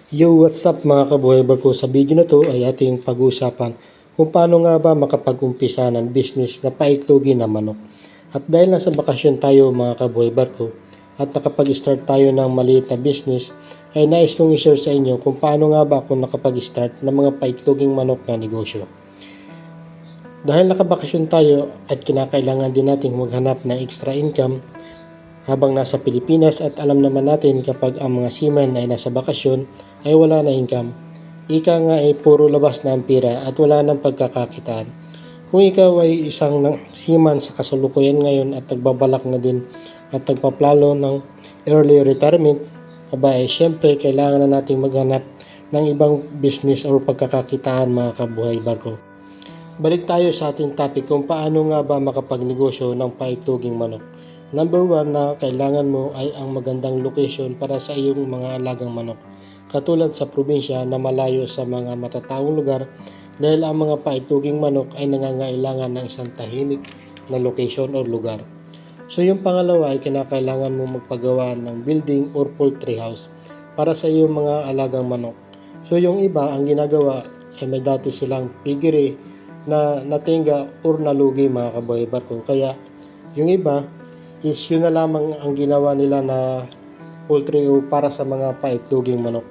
Yo, what's up mga kabuhay barko? Sa video na to ay ating pag-uusapan kung paano nga ba makapag-umpisa ng business na paitlogin na manok. At dahil nasa bakasyon tayo mga kabuhay barko at nakapag-start tayo ng maliit na business, ay nais kong i-share sa inyo kung paano nga ba ako nakapag-start ng mga paitloging manok na negosyo. Dahil nakabakasyon tayo at kinakailangan din nating maghanap ng extra income habang nasa Pilipinas, at alam naman natin kapag ang mga seaman ay nasa bakasyon ay wala na income. Ika nga ay puro labas na ang pera at wala nang pagkakakitaan. Kung ikaw ay isang seaman sa kasalukuyan ngayon at nagbabalak na din at nagpaplano ng early retirement, aba ay syempre kailangan na nating maghanap ng ibang business o pagkakakitaan mga kabuhay barko. Balik tayo sa ating topic kung paano nga ba makapagnegosyo ng paitloging manok. Number 1 na kailangan mo ay ang magandang location para sa iyong mga alagang manok. Katulad sa probinsya na malayo sa mga matataong lugar, dahil ang mga paitloging manok ay nangangailangan ng isang tahimik na location o lugar. So yung pangalawa ay kinakailangan mo magpagawa ng building or poultry house para sa iyong mga alagang manok. So yung iba ang ginagawa ay may dati silang piggery na natingga or nalugi mga kaboy barko. Kaya yung iba is yun na lamang ang ginawa nila na poultry o para sa mga paitloging manok.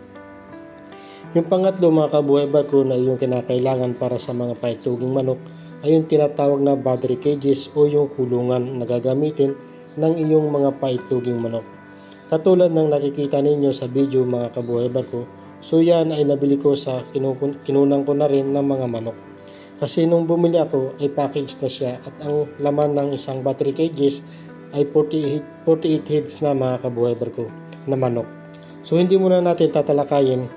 Yung pangatlo mga kabuhay barko na yung kinakailangan para sa mga paitloging manok ay yung tinatawag na battery cages o yung kulungan na gagamitin ng iyong mga paitloging manok. Katulad ng nakikita ninyo sa video mga kabuhay barko, so yan ay nabili ko sa kinunang ko na rin ng mga manok. Kasi nung bumili ako ay package na siya at ang laman ng isang battery cages ay 48 heads na mga kabuhay barko na manok. So hindi muna natin tatalakayin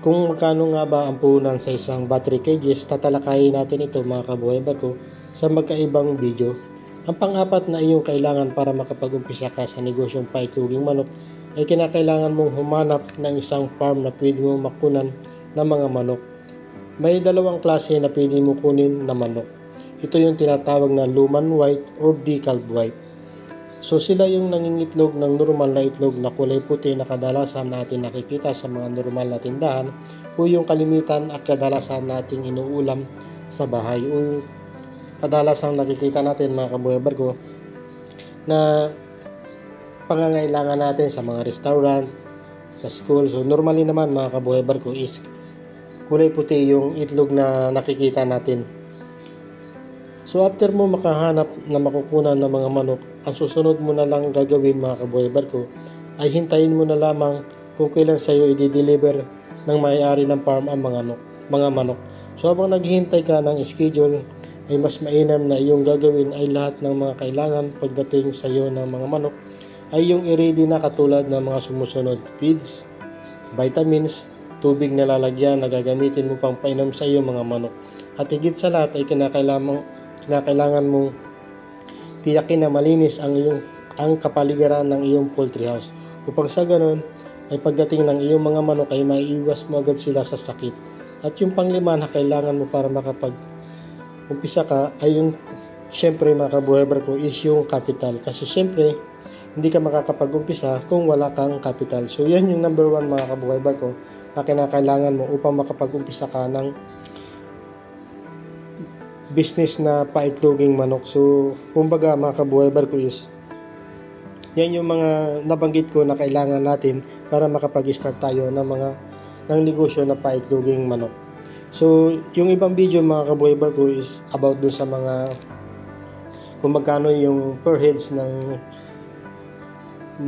kung magkano nga ba ang puhunan sa isang battery cages. Tatalakayin natin ito mga kabuhay barko sa magkaibang video. Ang pang-apat na iyong kailangan para makapag-umpisa ka sa negosyong paitloging manok ay kinakailangan mong humanap ng isang farm na pwede mong makunan ng mga manok. May dalawang klase na pwede mo kunin na manok. Ito yung tinatawag na Luman White or Decalb White. So sila yung nangingitlog ng normal na itlog na kulay puti na kadalasan natin nakikita sa mga normal na tindahan o yung kalimitan at kadalasan nating inuulam sa bahay o yung kadalasan nakikita natin mga kabuhay barko na pangangailangan natin sa mga restaurant, sa school. So normally naman mga kabuhay barko is kulay puti yung itlog na nakikita natin. So after mo makahanap na makukunan ng mga manok, ang susunod mo na lang gagawin mga kabuhay barko ay hintayin mo na lamang kung kailan sa iyo i-deliver ng may-ari ng farm ang mga manok. So habang naghihintay ka ng schedule, ay mas mainam na iyong gagawin ay lahat ng mga kailangan pagdating sa iyo ng mga manok ay yung i-ready na, katulad ng mga sumusunod: feeds, vitamins, tubig na lalagyan na gagamitin mo pang painom sa iyong mga manok. At higit sa lahat ay kinakailangan mong tiyakin na malinis ang kapaligiran ng iyong poultry house upang sa ganun ay pagdating ng iyong mga manok ay maiiwas mo agad sila sa sakit. At yung panglima na kailangan mo para makapag-umpisa ka ay yung syempre mga kabuhay barko is yung capital. Kasi syempre hindi ka makakapag-umpisa kung wala kang capital. So yan yung number 1 mga kabuhay barko na kinakailangan mo upang makapag-umpisa ka ng business na paitloging manok. So kumbaga mga kabuhay barko is yan yung mga nabanggit ko na kailangan natin para makapag-start tayo ng negosyo na paitloging manok. So yung ibang video mga kabuhay barko is about dun sa mga kung magkano yung per heads ng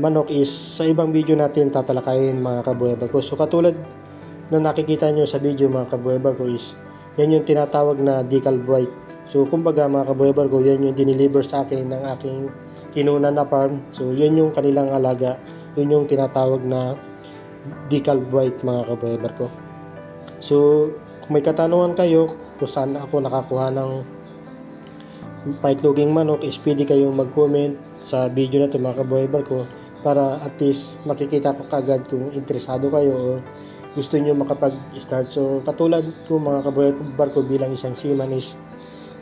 manok is sa ibang video natin tatalakayin mga kabuhay barko. So katulad na nakikita nyo sa video mga kabuhay barko is yan yung tinatawag na Decalb White. So kumbaga mga kabuhay barko, yan yung dineliver sa akin ng aking kinunan na farm. So yan yung kanilang alaga, yun yung tinatawag na Decalb White mga kabuhay barko. So kung may katanungan kayo kung saan ako nakakuha ng paitloging manok is pwede kayong mag-comment sa video na ito mga kabuhay barko para at least makikita ko kagad kung interesado kayo o gusto nyo makapag-start. So katulad ko mga kabuhay barko bilang isang seaman is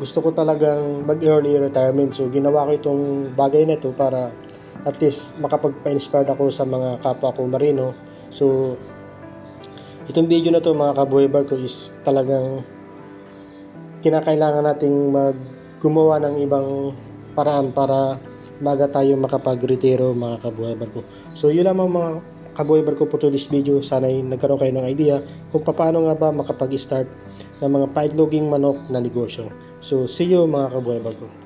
gusto ko talagang mag-early retirement. So ginawa ko itong bagay na ito para at least makapagpa-inspired ako sa mga kapwa ko marino. So Itong video na to mga kabuhay barko is talagang kinakailangan nating gumawa ng ibang paraan para maga tayo makapag-retiro mga kabuhay barko. So yun lamang mga kabuhay barko po to this video. Sana'y nagkaroon kayo ng idea kung paano nga ba makapag-start ng mga paitloging manok na negosyo. So see you mga kabuhay barko.